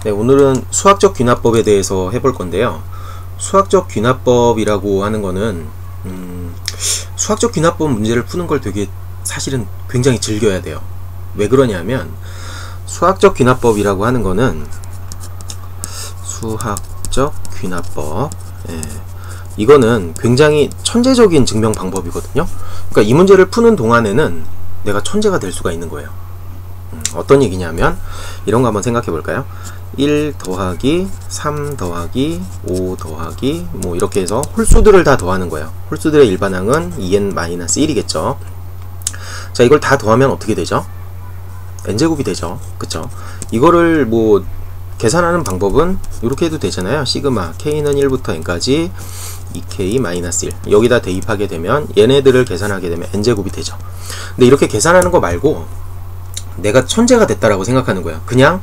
네, 오늘은 수학적 귀납법에 대해서 해볼 건데요. 수학적 귀납법이라고 하는 거는 수학적 귀납법 문제를 푸는 걸 되게 사실은 굉장히 즐겨야 돼요. 왜 그러냐면 수학적 귀납법이라고 하는 거는 수학적 귀납법, 이거는 굉장히 천재적인 증명 방법이거든요. 그러니까 이 문제를 푸는 동안에는 내가 천재가 될 수가 있는 거예요. 어떤 얘기냐면 이런 거 한번 생각해 볼까요? 1 더하기 3 더하기 5 더하기 뭐 이렇게 해서 홀수들을 다 더하는 거예요. 홀수들의 일반항은 2n-1이겠죠. 자, 이걸 다 더하면 어떻게 되죠? n제곱이 되죠. 그쵸? 이거를 뭐 계산하는 방법은 이렇게 해도 되잖아요. 시그마 k는 1부터 n까지 2k-1 여기다 대입하게 되면 얘네들을 계산하게 되면 n제곱이 되죠. 근데 이렇게 계산하는 거 말고 내가 천재가 됐다라고 생각하는 거예요. 그냥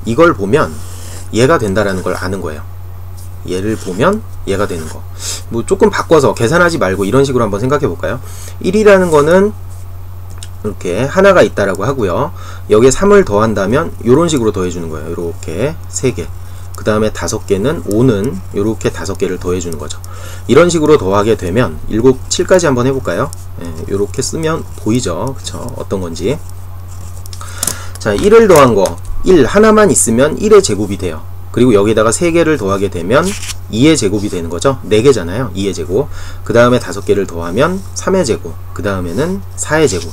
이걸 보면 얘가 된다라는 걸 아는 거예요. 얘를 보면 얘가 되는 거. 뭐 조금 바꿔서 계산하지 말고 이런 식으로 한번 생각해 볼까요? 1이라는 거는 이렇게 하나가 있다라고 하고요. 여기에 3을 더한다면 이런 식으로 더해주는 거예요. 이렇게 3개. 그 다음에 5개는 5는 이렇게 5개를 더해주는 거죠. 이런 식으로 더하게 되면 7, 7까지 한번 해볼까요? 이렇게 쓰면 보이죠? 그쵸? 어떤 건지. 자, 1을 더한 거 1 하나만 있으면 1의 제곱이 돼요. 그리고 여기다가 3개를 더하게 되면 2의 제곱이 되는 거죠. 4개잖아요. 2의 제곱. 그 다음에 5개를 더하면 3의 제곱. 그 다음에는 4의 제곱.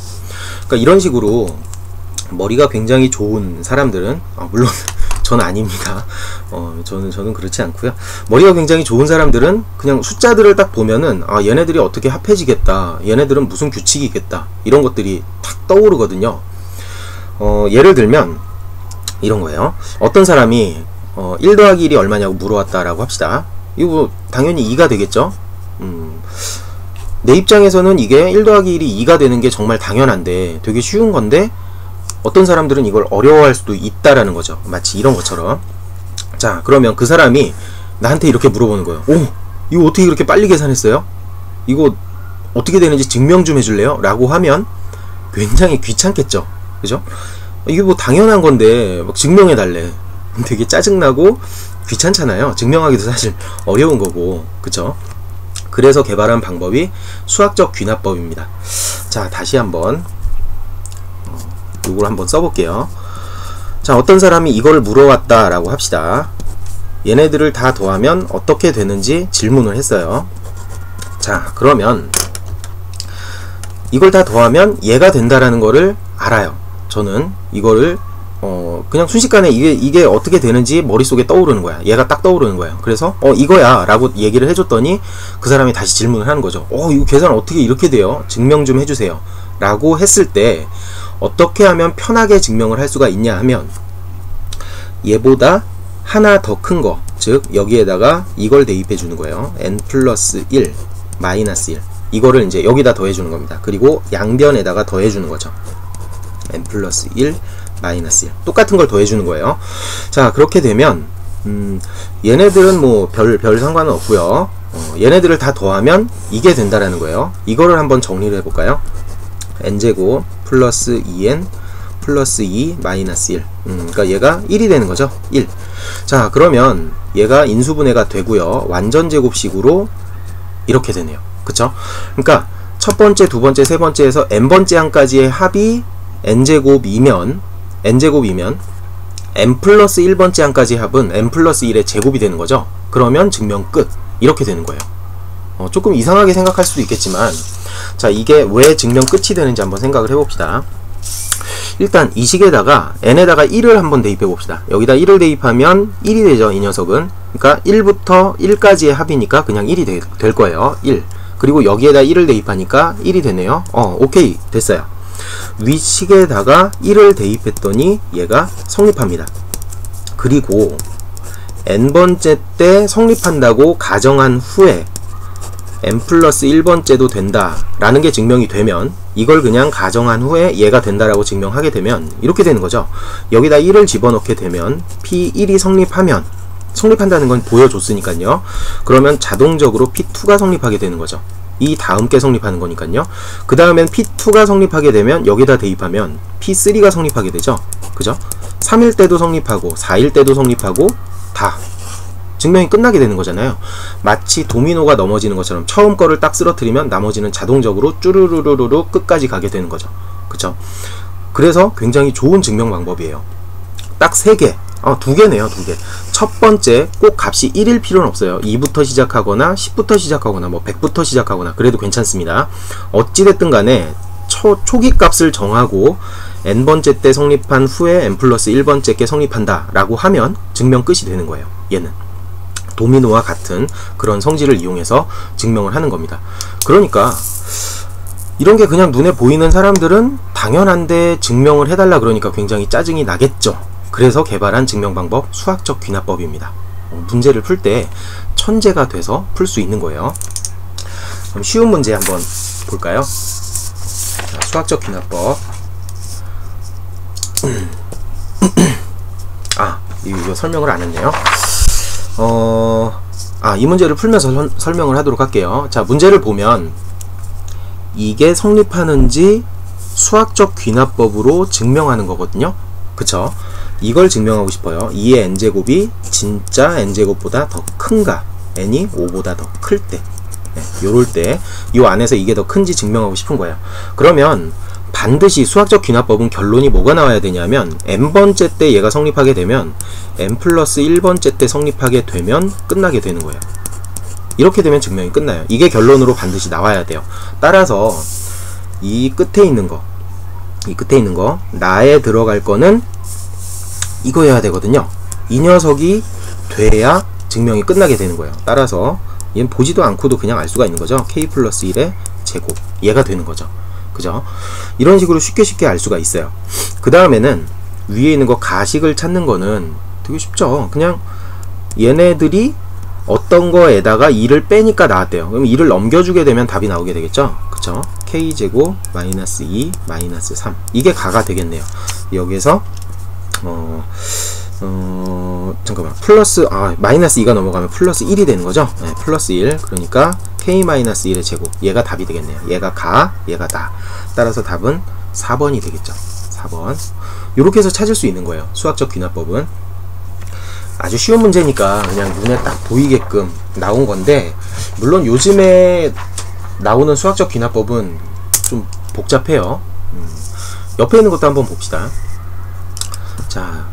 그러니까 이런 식으로 머리가 굉장히 좋은 사람들은 물론 전 아닙니다. 저는 그렇지 않고요. 머리가 굉장히 좋은 사람들은 그냥 숫자들을 딱 보면은 얘네들이 어떻게 합해지겠다. 얘네들은 무슨 규칙이 있겠다. 이런 것들이 탁 떠오르거든요. 예를 들면 이런 거예요. 어떤 사람이 1 더하기 1이 얼마냐고 물어왔다라고 합시다. 이거 당연히 2가 되겠죠. 내 입장에서는 이게 1 더하기 1이 2가 되는 게 정말 당연한데 되게 쉬운 건데 어떤 사람들은 이걸 어려워할 수도 있다라는 거죠. 마치 이런 것처럼. 자, 그러면 그 사람이 나한테 이렇게 물어보는 거예요. 오, 이거 어떻게 그렇게 빨리 계산했어요? 이거 어떻게 되는지 증명 좀 해줄래요? 라고 하면 굉장히 귀찮겠죠. 그죠? 이게 뭐 당연한 건데 막 증명해 달래. 되게 짜증나고 귀찮잖아요. 증명하기도 사실 어려운 거고. 그쵸? 그래서 개발한 방법이 수학적 귀납법입니다. 자, 다시 한번 이걸 한번 써볼게요. 자, 어떤 사람이 이걸 물어왔다 라고 합시다. 얘네들을 다 더하면 어떻게 되는지 질문을 했어요. 자, 그러면 이걸 다 더하면 얘가 된다라는 거를 알아요. 저는 이거를 그냥 순식간에 이게 어떻게 되는지 머릿속에 떠오르는 거야. 얘가 딱 떠오르는 거야. 그래서 이거야 라고 얘기를 해줬더니 그 사람이 다시 질문을 하는 거죠. 이거 계산 어떻게 이렇게 돼요? 증명 좀 해주세요 라고 했을 때 어떻게 하면 편하게 증명을 할 수가 있냐 하면 얘보다 하나 더 큰 거, 즉 여기에다가 이걸 대입해 주는 거예요. n 플러스 1 마이너스 1 이거를 이제 여기다 더해 주는 겁니다. 그리고 양변에다가 더해 주는 거죠. n 플러스 1 마이너스 1 똑같은 걸 더해 주는 거예요. 자, 그렇게 되면 얘네들은 뭐 별 상관은 없고요. 얘네들을 다 더하면 이게 된다라는 거예요. 이거를 한번 정리를 해볼까요? n제곱 플러스 2n 플러스 2 마이너스 1 그러니까 얘가 1이 되는 거죠. 1. 자, 그러면 얘가 인수분해가 되고요. 완전제곱식으로 이렇게 되네요. 그쵸? 그러니까 첫 번째, 두 번째, 세 번째에서 n번째 항까지의 합이 n제곱이면 n 플러스 1번째 항까지 합은 n 플러스 1의 제곱이 되는 거죠. 그러면 증명 끝. 이렇게 되는 거예요. 조금 이상하게 생각할 수도 있겠지만 자, 이게 왜 증명 끝이 되는지 한번 생각을 해봅시다. 일단 이 식에다가 n에다가 1을 한번 대입해 봅시다. 여기다 1을 대입하면 1이 되죠. 이 녀석은. 그러니까 1부터 1까지의 합이니까 그냥 1이 될 거예요. 1. 그리고 여기에다 1을 대입하니까 1이 되네요. 오케이. 됐어요. 위식에다가 1을 대입했더니 얘가 성립합니다. 그리고 n번째 때 성립한다고 가정한 후에 n 플러스 1번째도 된다 라는 게 증명이 되면 이걸 그냥 가정한 후에 얘가 된다라고 증명하게 되면 이렇게 되는 거죠. 여기다 1을 집어넣게 되면 P1이 성립한다는 건 보여줬으니까요. 그러면 자동적으로 P2가 성립하게 되는 거죠. 이 다음 게 성립하는 거니까요. 그 다음엔 P2가 성립하게 되면 여기다 대입하면 P3가 성립하게 되죠. 그죠? 3일 때도 성립하고 4일 때도 성립하고 다 증명이 끝나게 되는 거잖아요. 마치 도미노가 넘어지는 것처럼 처음 거를 딱 쓰러뜨리면 나머지는 자동적으로 쭈루루루루 끝까지 가게 되는 거죠. 그쵸? 그래서 굉장히 좋은 증명 방법이에요. 딱 3개, 2개네요. 2개. 첫 번째, 꼭 값이 1일 필요는 없어요. 2부터 시작하거나 10부터 시작하거나 뭐 100부터 시작하거나 그래도 괜찮습니다. 어찌됐든 간에 초기 값을 정하고 n번째 때 성립한 후에 n 플러스 1번째 게 성립한다 라고 하면 증명 끝이 되는 거예요. 얘는 도미노와 같은 그런 성질을 이용해서 증명을 하는 겁니다. 그러니까 이런 게 그냥 눈에 보이는 사람들은 당연한데 증명을 해달라 그러니까 굉장히 짜증이 나겠죠. 그래서 개발한 증명 방법 수학적 귀납법입니다. 문제를 풀 때 천재가 돼서 풀 수 있는 거예요. 그럼 쉬운 문제 한번 볼까요? 자, 수학적 귀납법. 이거 설명을 안 했네요. 이 문제를 풀면서 설명을 하도록 할게요. 자, 문제를 보면 이게 성립하는지 수학적 귀납법으로 증명하는 거거든요. 그쵸? 이걸 증명하고 싶어요. 2의 n제곱이 진짜 n제곱보다 더 큰가? n이 5보다 더 클 때. 요럴 때 요 안에서 이게 더 큰지 증명하고 싶은 거예요. 그러면 반드시 수학적 귀납법은 결론이 뭐가 나와야 되냐면 n번째 때 얘가 성립하게 되면 n 플러스 1번째 때 성립하게 되면 끝나게 되는 거예요. 이렇게 되면 증명이 끝나요. 이게 결론으로 반드시 나와야 돼요. 따라서 이 끝에 있는 거 나에 들어갈 거는 이거여야 되거든요. 이 녀석이 돼야 증명이 끝나게 되는 거예요. 따라서 얘는 보지도 않고도 그냥 알 수가 있는 거죠. k 플러스 1의 제곱 얘가 되는 거죠. 그죠? 이런 식으로 쉽게 알 수가 있어요. 그 다음에는 위에 있는 거 가식을 찾는 거는 되게 쉽죠. 그냥 얘네들이 어떤 거에다가 2를 빼니까 나왔대요. 그럼 2를 넘겨주게 되면 답이 나오게 되겠죠. 그쵸? k제곱 마이너스 2 마이너스 3 이게 가가 되겠네요. 여기에서 잠깐만 플러스 마이너스 2가 넘어가면 플러스 1이 되는 거죠. 네, 플러스 1 그러니까 k 마이너스 1의 제곱 얘가 답이 되겠네요. 얘가 가 얘가 다 따라서 답은 4번이 되겠죠. 4번 이렇게 해서 찾을 수 있는 거예요. 수학적 귀납법은 아주 쉬운 문제니까 그냥 눈에 딱 보이게끔 나온 건데 물론 요즘에 나오는 수학적 귀납법은 좀 복잡해요. 옆에 있는 것도 한번 봅시다. 자,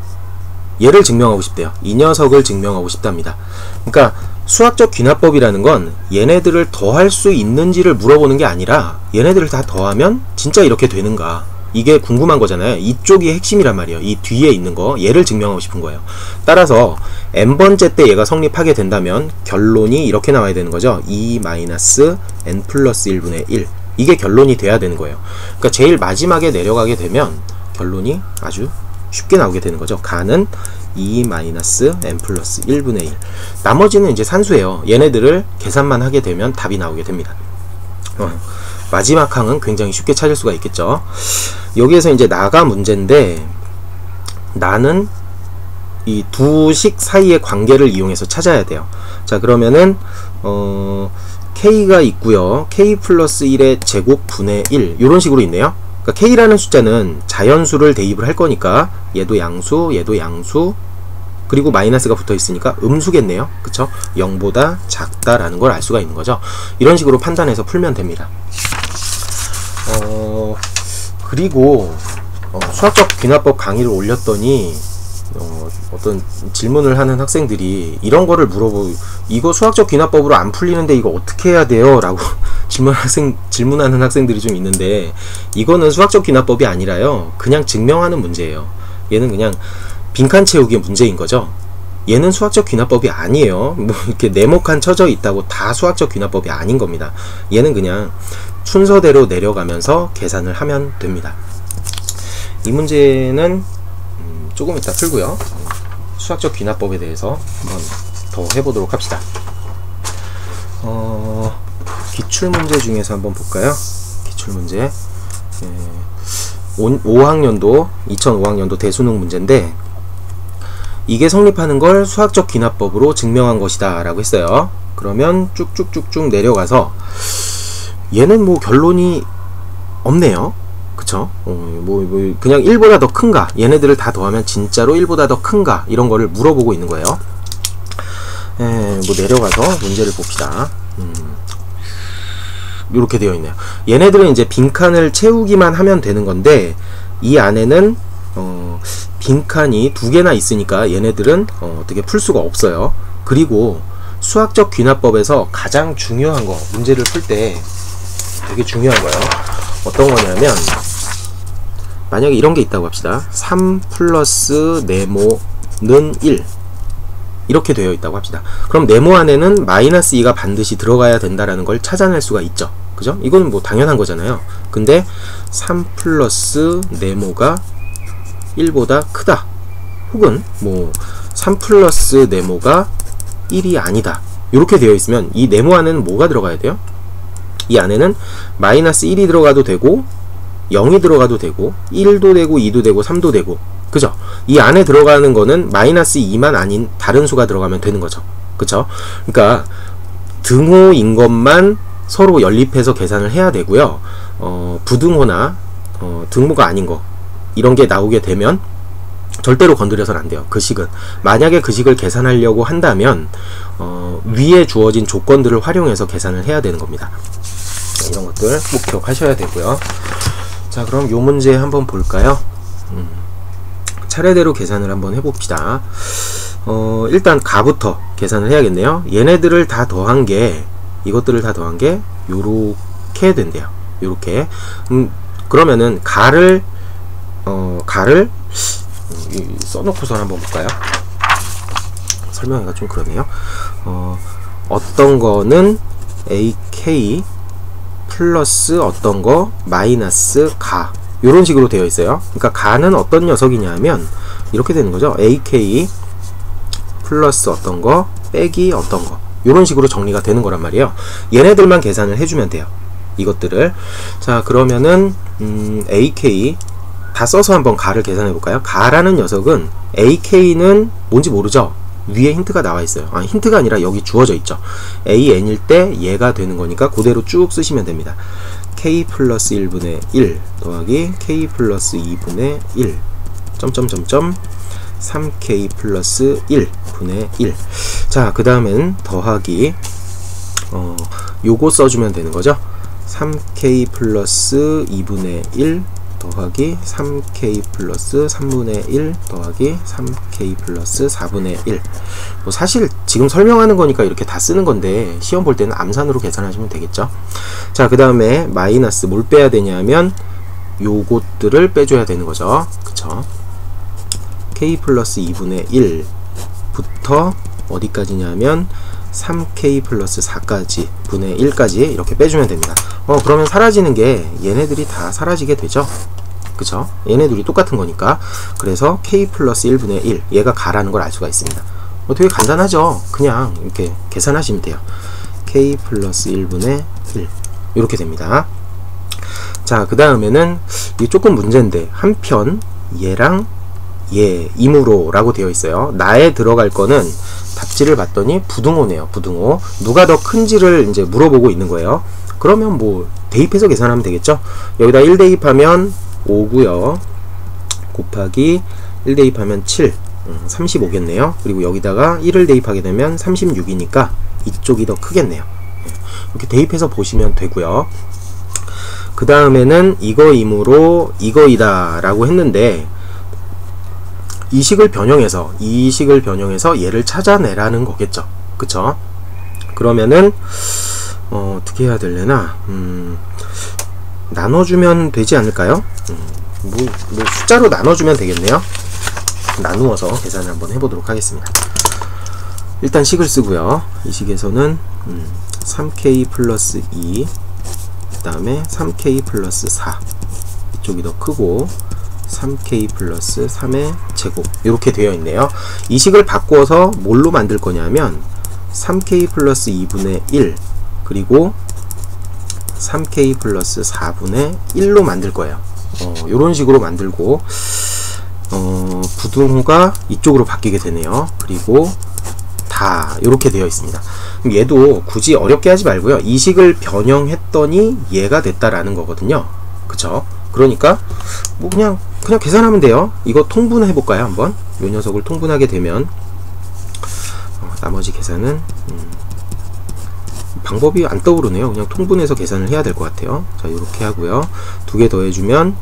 얘를 증명하고 싶대요. 이 녀석을 증명하고 싶답니다. 그러니까 수학적 귀납법이라는 건 얘네들을 더할 수 있는지를 물어보는 게 아니라 얘네들을 다 더하면 진짜 이렇게 되는가 이게 궁금한 거잖아요. 이쪽이 핵심이란 말이에요. 이 뒤에 있는 거 얘를 증명하고 싶은 거예요. 따라서 n번째 때 얘가 성립하게 된다면 결론이 이렇게 나와야 되는 거죠. 2 마이너스 n 플러스 1분의 1 이게 결론이 돼야 되는 거예요. 그러니까 제일 마지막에 내려가게 되면 결론이 아주 쉽게 나오게 되는 거죠. 가는 2 마이너스 n 플러스 1분의 1 나머지는 이제 산수예요. 얘네들을 계산만 하게 되면 답이 나오게 됩니다. 마지막 항은 굉장히 쉽게 찾을 수가 있겠죠. 여기에서 이제 나가 문제인데 나는 이 두 식 사이의 관계를 이용해서 찾아야 돼요. 자, 그러면은 k가 있고요. k 플러스 1의 제곱 분의 1 이런 식으로 있네요. 그러니까 k라는 숫자는 자연수를 대입을 할 거니까 얘도 양수, 얘도 양수, 그리고 마이너스가 붙어 있으니까 음수겠네요. 그쵸? 0보다 작다라는 걸 알 수가 있는 거죠. 이런 식으로 판단해서 풀면 됩니다. 그리고 수학적 귀납법 강의를 올렸더니 어떤 질문을 하는 학생들이 이런 거를 물어보고 이거 수학적 귀납법으로 안 풀리는데 이거 어떻게 해야 돼요? 라고 질문하는 학생들이 좀 있는데 이거는 수학적 귀납법이 아니라요. 그냥 증명하는 문제예요. 얘는 그냥 빈칸 채우기 문제인 거죠. 얘는 수학적 귀납법이 아니에요. 뭐 이렇게 네모칸 쳐져 있다고 다 수학적 귀납법이 아닌 겁니다. 얘는 그냥 순서대로 내려가면서 계산을 하면 됩니다. 이 문제는 조금 이따 풀고요. 수학적 귀납법에 대해서 한번 더 해보도록 합시다. 기출문제 중에서 한번 볼까요? 기출문제 2005학년도 대수능 문제인데 이게 성립하는 걸 수학적 귀납법으로 증명한 것이다 라고 했어요. 그러면 쭉쭉쭉쭉 내려가서 얘는 뭐 결론이 없네요. 그쵸? 그냥 1보다 더 큰가, 얘네들을 다 더하면 진짜로 1보다 더 큰가, 이런 거를 물어보고 있는 거예요. 뭐 내려가서 문제를 봅시다. 이렇게 되어 있네요. 얘네들은 이제 빈칸을 채우기만 하면 되는 건데, 이 안에는 빈칸이 2개나 있으니까 얘네들은 어떻게 풀 수가 없어요. 그리고 수학적 귀납법에서 가장 중요한 거, 문제를 풀 때 되게 중요한 거예요. 어떤 거냐면, 만약에 이런 게 있다고 합시다. 3 플러스 네모는 1, 이렇게 되어 있다고 합시다. 그럼 네모 안에는 마이너스 2가 반드시 들어가야 된다라는 걸 찾아낼 수가 있죠. 그죠? 이거는 뭐 당연한 거잖아요. 근데 3 플러스 네모가 1보다 크다, 혹은 뭐 3 플러스 네모가 1이 아니다, 이렇게 되어 있으면 이 네모 안에는 뭐가 들어가야 돼요? 이 안에는 마이너스 1이 들어가도 되고 0이 들어가도 되고 1도 되고 2도 되고 3도 되고, 그죠? 이 안에 들어가는 거는 마이너스 2만 아닌 다른 수가 들어가면 되는 거죠. 그쵸? 그러니까 등호인 것만 서로 연립해서 계산을 해야 되고요. 부등호나 등호가 아닌 거, 이런 게 나오게 되면 절대로 건드려서는 안 돼요. 그 식은. 만약에 그 식을 계산하려고 한다면 위에 주어진 조건들을 활용해서 계산을 해야 되는 겁니다. 이런 것들 꼭 기억하셔야 되고요. 자, 그럼 요 문제 한번 볼까요? 차례대로 계산을 한번 해봅시다. 일단 가부터 계산을 해야겠네요. 얘네들을 다 더한 게, 이것들을 다 더한 게 요렇게 된대요. 요렇게. 그러면은 가를 써놓고선 한번 볼까요? 설명하기가 좀 그러네요. 어떤 거는 AK 플러스 어떤 거 마이너스 가, 요런 식으로 되어 있어요. 그러니까 가는 어떤 녀석이냐면 이렇게 되는 거죠. AK 플러스 어떤 거 빼기 어떤 거, 요런 식으로 정리가 되는 거란 말이에요. 얘네들만 계산을 해주면 돼요. 이것들을. 자, 그러면은 AK 다 써서 한번 가를 계산해 볼까요? 가라는 녀석은 AK는 뭔지 모르죠? 위에 힌트가 나와 있어요. 힌트가 아니라 여기 주어져 있죠. AN일 때 얘가 되는 거니까 그대로 쭉 쓰시면 됩니다. K 플러스 1분의 1 더하기 K 플러스 2분의 1 점점점점 3K 플러스 1분의 1. 자, 그 다음엔 더하기 요거 써주면 되는 거죠. 3K 플러스 2분의 1 더하기 3K 플러스 3분의 1 더하기 3K 플러스 4분의 1. 뭐 사실 지금 설명하는 거니까 이렇게 다 쓰는 건데 시험 볼 때는 암산으로 계산하시면 되겠죠. 자, 그 다음에 마이너스 뭘 빼야 되냐면 요것들을 빼줘야 되는 거죠. 그쵸? K 플러스 2분의 1부터 어디까지냐면 3K 플러스 4까지 분의 1까지 이렇게 빼주면 됩니다. 그러면 사라지는 게 얘네들이 다 사라지게 되죠. 그쵸? 얘네들이 똑같은 거니까. 그래서 K 플러스 1분의 1, 얘가 가라는 걸 알 수가 있습니다. 되게 간단하죠? 그냥 이렇게 계산하시면 돼요. K 플러스 1분의 1 이렇게 됩니다. 자, 그 다음에는 이게 조금 문제인데 한편 얘랑 얘 임으로 라고 되어 있어요. 나에 들어갈 거는 답지를 봤더니 부등호네요. 부등호. 누가 더 큰지를 이제 물어보고 있는 거예요. 그러면 뭐 대입해서 계산하면 되겠죠. 여기다 1 대입하면 5고요. 곱하기 1 대입하면 7, 35겠네요. 그리고 여기다가 1을 대입하게 되면 36이니까 이쪽이 더 크겠네요. 이렇게 대입해서 보시면 되고요. 그 다음에는 이거이므로 이거이다 라고 했는데 이 식을 변형해서 얘를 찾아내라는 거겠죠. 그쵸? 그러면은 어떻게 해야 되려나? 나눠주면 되지 않을까요? 뭐 숫자로 나눠주면 되겠네요. 나누어서 계산을 한번 해보도록 하겠습니다. 일단 식을 쓰고요. 이 식에서는 3K 플러스 2, 그 다음에 3K 플러스 4, 이쪽이 더 크고 3K 플러스 3의 제곱, 이렇게 되어 있네요. 이 식을 바꿔서 뭘로 만들 거냐면 3K 플러스 2분의 1 그리고 3K 플러스 4분의 1로 만들 거예요. 요런 식으로 만들고 부등호가 이쪽으로 바뀌게 되네요. 그리고 다 이렇게 되어 있습니다. 그럼 얘도 굳이 어렵게 하지 말고요. 이 식을 변형했더니 얘가 됐다라는 거거든요. 그쵸? 그러니까 뭐 그냥 계산하면 돼요. 이거 통분해 볼까요? 한번 이 녀석을 통분하게 되면 나머지 계산은 방법이 안 떠오르네요. 그냥 통분해서 계산을 해야 될 것 같아요. 자, 이렇게 하고요. 두 개 더해주면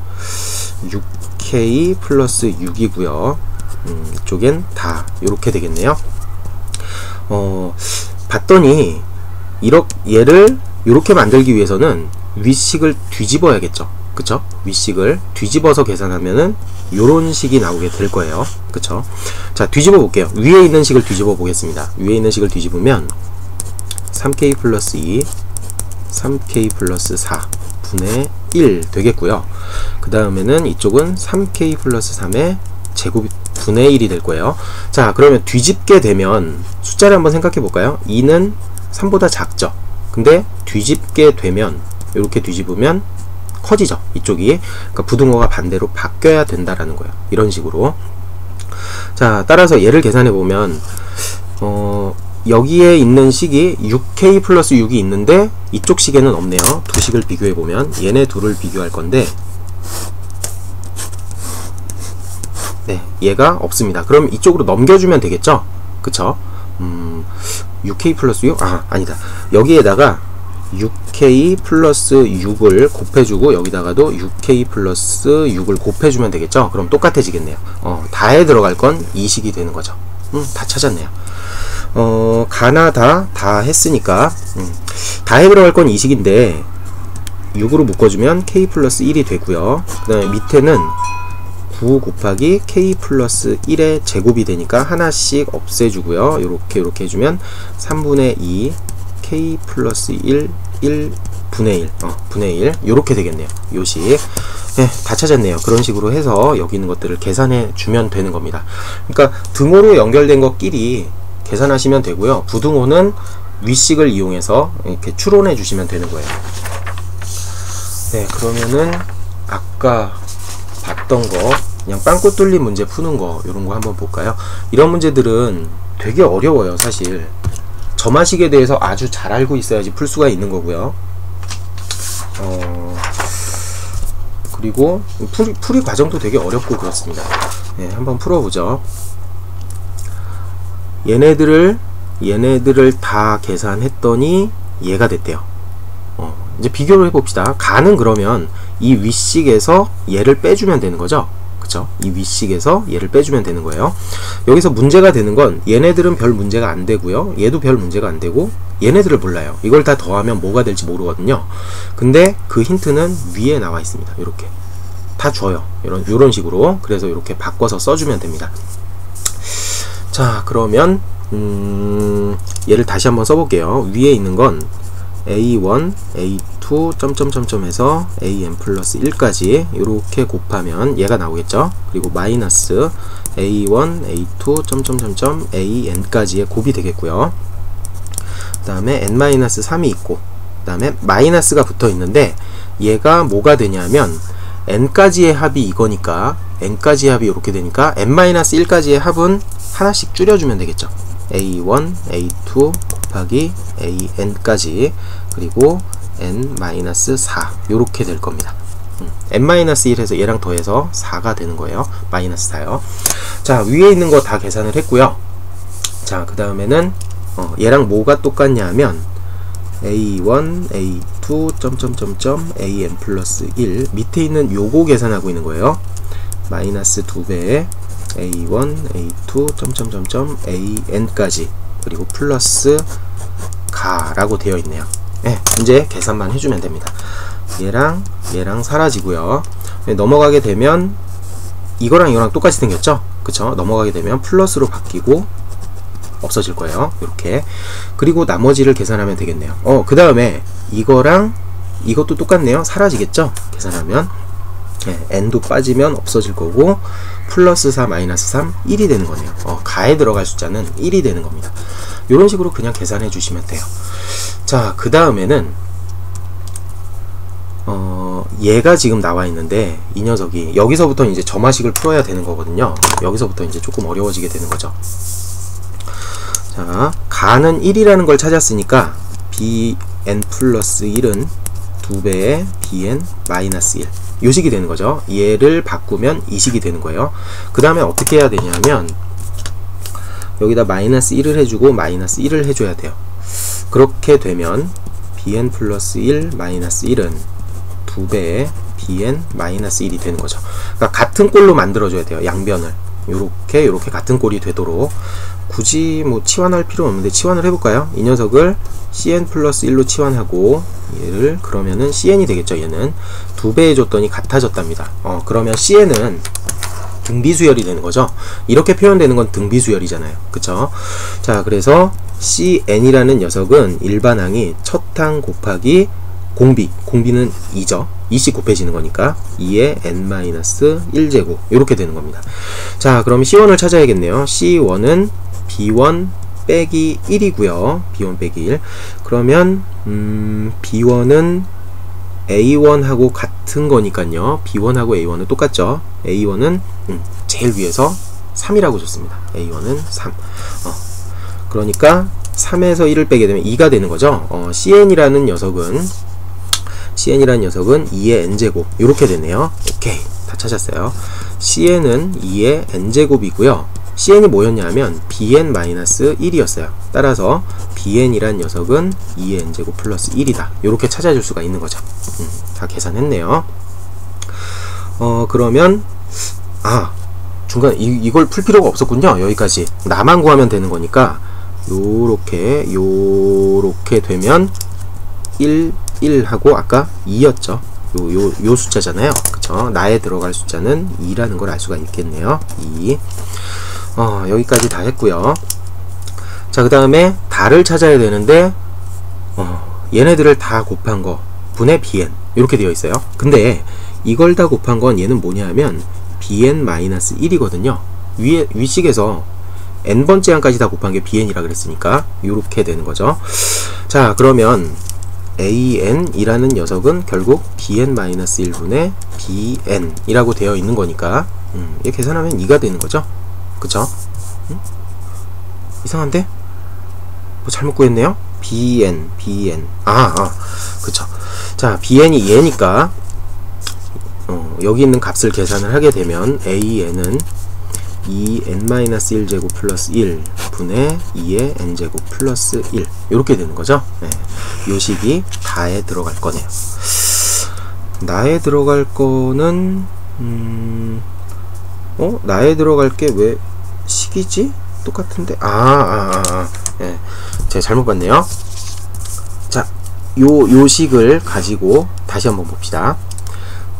6k 플러스 6이고요. 이쪽엔 다 이렇게 되겠네요. 봤더니 얘를 이렇게 만들기 위해서는 윗식을 뒤집어야겠죠. 그쵸? 윗식을 뒤집어서 계산하면은 요런 식이 나오게 될 거예요. 그쵸? 자, 뒤집어 볼게요. 위에 있는 식을 뒤집어 보겠습니다. 위에 있는 식을 뒤집으면 3k 플러스 2 3k 플러스 4 분의 1 되겠고요. 그 다음에는 이쪽은 3k 플러스 3의 제곱 분의 1이 될 거예요. 자, 그러면 뒤집게 되면 숫자를 한번 생각해 볼까요? 2는 3보다 작죠. 근데 뒤집게 되면 이렇게 뒤집으면 커지죠. 이쪽이. 그러니까 부등호가 반대로 바뀌어야 된다라는 거예요. 이런 식으로. 자, 따라서 얘를 계산해 보면 여기에 있는 식이 6k 플러스 6이 있는데 이쪽 식에는 없네요. 두 식을 비교해 보면 얘네 둘을 비교할 건데 네, 얘가 없습니다. 그럼 이쪽으로 넘겨주면 되겠죠? 그쵸? 6k 플러스 6? 아니다. 여기에다가 6k 플러스 6을 곱해주고 여기다가도 6k 플러스 6을 곱해주면 되겠죠? 그럼 똑같아지겠네요. 다에 들어갈 건 이 식이 되는 거죠. 다 찾았네요. 가나 다 했으니까 다에 들어갈 건 이 식인데 6으로 묶어주면 k 플러스 1이 되고요. 그 다음에 밑에는 9 곱하기 k 플러스 1의 제곱이 되니까 하나씩 없애주고요. 요렇게 해주면 3분의 2 k 플러스 1 1분의 1 분의 1 요렇게 되겠네요. 요식. 네, 다 찾았네요. 그런 식으로 해서 여기 있는 것들을 계산해 주면 되는 겁니다. 그러니까 등호로 연결된 것끼리 계산하시면 되고요. 부등호는 윗식을 이용해서 이렇게 추론해 주시면 되는 거예요. 네, 그러면은 아까 봤던 거 그냥 빵꾸 뚫린 문제 푸는 거 이런 거 한번 볼까요? 이런 문제들은 되게 어려워요. 사실 점화식에 대해서 아주 잘 알고 있어야지 풀 수가 있는 거고요. 그리고 풀이 과정도 되게 어렵고 그렇습니다. 네, 한번 풀어보죠. 얘네들을 다 계산했더니 얘가 됐대요. 이제 비교를 해봅시다. 가는 그러면 이 윗식에서 얘를 빼주면 되는 거죠. 그쵸? 이 윗식에서 얘를 빼주면 되는 거예요. 여기서 문제가 되는 건 얘네들은 별 문제가 안 되고요. 얘도 별 문제가 안 되고 얘네들을 몰라요. 이걸 다 더하면 뭐가 될지 모르거든요. 근데 그 힌트는 위에 나와 있습니다. 이렇게 다 줘요. 이런 식으로. 그래서 이렇게 바꿔서 써주면 됩니다. 자, 그러면 얘를 다시 한번 써볼게요. 위에 있는 건 a1, a2, 점점점점 해서 an 플러스 1까지 이렇게 곱하면 얘가 나오겠죠. 그리고 마이너스 a1, a2, 점점점점 an까지의 곱이 되겠고요. 그 다음에 n-3이 있고 그 다음에 마이너스가 붙어 있는데 얘가 뭐가 되냐면 n까지의 합이 이거니까 n까지의 합이 이렇게 되니까 n-1까지의 합은 하나씩 줄여주면 되겠죠. a1, a2 곱하기 an까지 그리고 n-4 요렇게 될 겁니다. n-1에서 얘랑 더해서 4가 되는 거예요. 마이너스 4요. 자, 위에 있는 거 다 계산을 했고요. 자, 그 다음에는 얘랑 뭐가 똑같냐 하면 a1, a2, 점점점점 an 플러스 1 밑에 있는 요거 계산하고 있는 거예요. 마이너스 2배에 a1, a2, 점점점점 an까지 그리고 플러스 가라고 되어 있네요. 네, 이제 계산만 해주면 됩니다. 얘랑 사라지고요. 네, 넘어가게 되면 이거랑 이거랑 똑같이 생겼죠? 그쵸? 넘어가게 되면 플러스로 바뀌고 없어질 거예요. 이렇게. 그리고 나머지를 계산하면 되겠네요. 그 다음에 이거랑 이것도 똑같네요. 사라지겠죠? 계산하면 네, n도 빠지면 없어질 거고 플러스 4, 마이너스 3, 1이 되는 거네요. 가에 들어갈 숫자는 1이 되는 겁니다. 이런 식으로 그냥 계산해 주시면 돼요. 자, 그 다음에는 얘가 지금 나와 있는데 이 녀석이 여기서부터 이제 점화식을 풀어야 되는 거거든요. 여기서부터 이제 조금 어려워지게 되는 거죠. 자, 가는 1이라는 걸 찾았으니까 bn 플러스 1은 2배의 bn 마이너스 1 요식이 되는 거죠. 얘를 바꾸면 이식이 되는 거예요. 그 다음에 어떻게 해야 되냐면 여기다 마이너스 1을 해주고 마이너스 1을 해줘야 돼요. 그렇게 되면 bn 플러스 1 마이너스 1은 2배의 bn 마이너스 1이 되는 거죠. 그러니까 같은 꼴로 만들어줘야 돼요. 양변을 요렇게 같은 꼴이 되도록. 굳이 뭐 치환할 필요 없는데 치환을 해볼까요? 이 녀석을 cn 플러스 1로 치환하고 얘를 그러면은 cn이 되겠죠. 얘는 2배 해줬더니 같아졌답니다. 그러면 cn은 등비수열이 되는 거죠. 이렇게 표현되는 건 등비수열이잖아요. 그쵸? 자, 그래서 cn이라는 녀석은 일반항이 첫 항 곱하기 공비는 2죠. 2씩 곱해지는 거니까 2의 n-1제곱 이렇게 되는 겁니다. 자, 그럼 c1을 찾아야겠네요. c1은 b1 빼기 1이고요. b1 빼기 1. 그러면 b1은 a1하고 같은 거니까요. b1하고 a1은 똑같죠. a1은 제일 위에서 3이라고 줬습니다. a1은 3. 그러니까 3에서 1을 빼게 되면 2가 되는 거죠. cn이라는 녀석은 2의 n제곱 이렇게 되네요. 오케이, 다 찾았어요. cn은 2의 n제곱이고요. cn이 뭐였냐면 bn-1이었어요. 따라서 bn이란 녀석은 2의 n제곱 플러스 1이다. 이렇게 찾아줄 수가 있는 거죠. 다 계산했네요. 그러면 중간에 이걸 풀 필요가 없었군요. 여기까지 나만 구하면 되는 거니까 요렇게 되면 1 하고 아까 2였죠. 요 숫자잖아요. 그쵸? 나에 들어갈 숫자는 2라는 걸 알 수가 있겠네요. 2. 여기까지 다 했고요. 자, 그 다음에 달을 찾아야 되는데 얘네들을 다 곱한 거 분의 bn 이렇게 되어 있어요. 근데 이걸 다 곱한 건 얘는 뭐냐면 bn-1이거든요. 위식에서 n번째 항까지 다 곱한 게 bn이라 그랬으니까 이렇게 되는 거죠. 자, 그러면 an이라는 녀석은 결국 bn-1분의 bn이라고 되어 있는 거니까 얘 계산하면 2가 되는 거죠. 그쵸? 이상한데? 뭐 잘못 구했네요? bn 그쵸. 자, bn이 얘니까 여기 있는 값을 계산을 하게 되면 an은 2n-1제곱 플러스 1 분의 2의 n제곱 플러스 1 이렇게 되는 거죠. 네. 요식이 다에 들어갈 거네요. 나에 들어갈 거는 나에 들어갈 게 왜 식이지? 똑같은데? 네. 제가 잘못 봤네요. 자, 요식을 가지고 다시 한번 봅시다.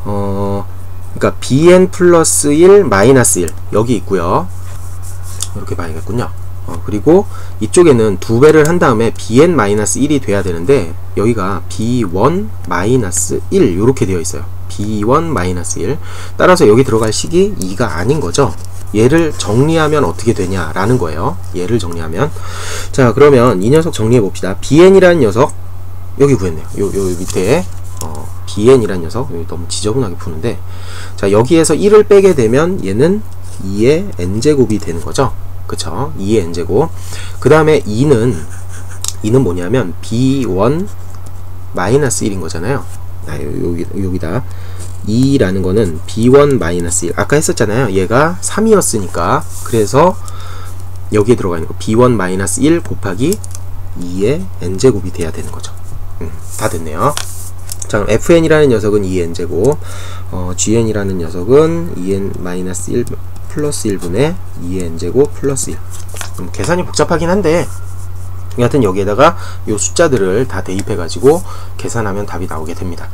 그러니까 bn 플러스 1 마이너스 1 여기 있고요. 이렇게 봐야겠군요. 그리고 이쪽에는 2배를 한 다음에 bn 마이너스 1이 돼야 되는데 여기가 b1 마이너스 1 이렇게 되어 있어요. b1 마이너스 1. 따라서 여기 들어갈 식이 2가 아닌 거죠. 얘를 정리하면 어떻게 되냐라는 거예요. 얘를 정리하면. 자, 그러면 이 녀석 정리해 봅시다. bn이라는 녀석 여기 구했네요. 요 밑에 bn이란 녀석 여기 너무 지저분하게 푸는데, 자, 여기에서 1을 빼게 되면 얘는 2의 n제곱이 되는 거죠. 그쵸? 2의 n제곱. 그 다음에 2는 뭐냐면 b1 마이너스 1인 거잖아요. 여기다 2라는 거는 b1 마이너스 1 아까 했었잖아요. 얘가 3이었으니까 그래서 여기에 들어가 있는 거 b1 마이너스 1 곱하기 2의 n제곱이 돼야 되는 거죠. 다 됐네요. 자, 그럼 fn이라는 녀석은 2의 n제곱, gn이라는 녀석은 2n 마이너스 1 플러스 1분의 2의 n제곱 플러스 1. 계산이 복잡하긴 한데 여하튼 여기에다가 요 숫자들을 다 대입해 가지고 계산하면 답이 나오게 됩니다.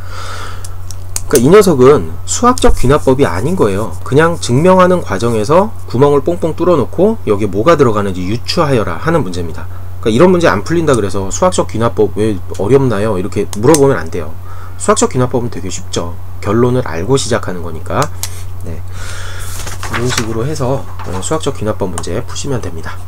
그러니까 이 녀석은 수학적 귀납법이 아닌 거예요. 그냥 증명하는 과정에서 구멍을 뽕뽕 뚫어 놓고 여기에 뭐가 들어가는지 유추하여라 하는 문제입니다. 그러니까 이런 문제 안 풀린다 그래서 수학적 귀납법 왜 어렵나요? 이렇게 물어보면 안 돼요. 수학적 귀납법은 되게 쉽죠. 결론을 알고 시작하는 거니까. 네. 이런 식으로 해서 수학적 귀납법 문제 푸시면 됩니다.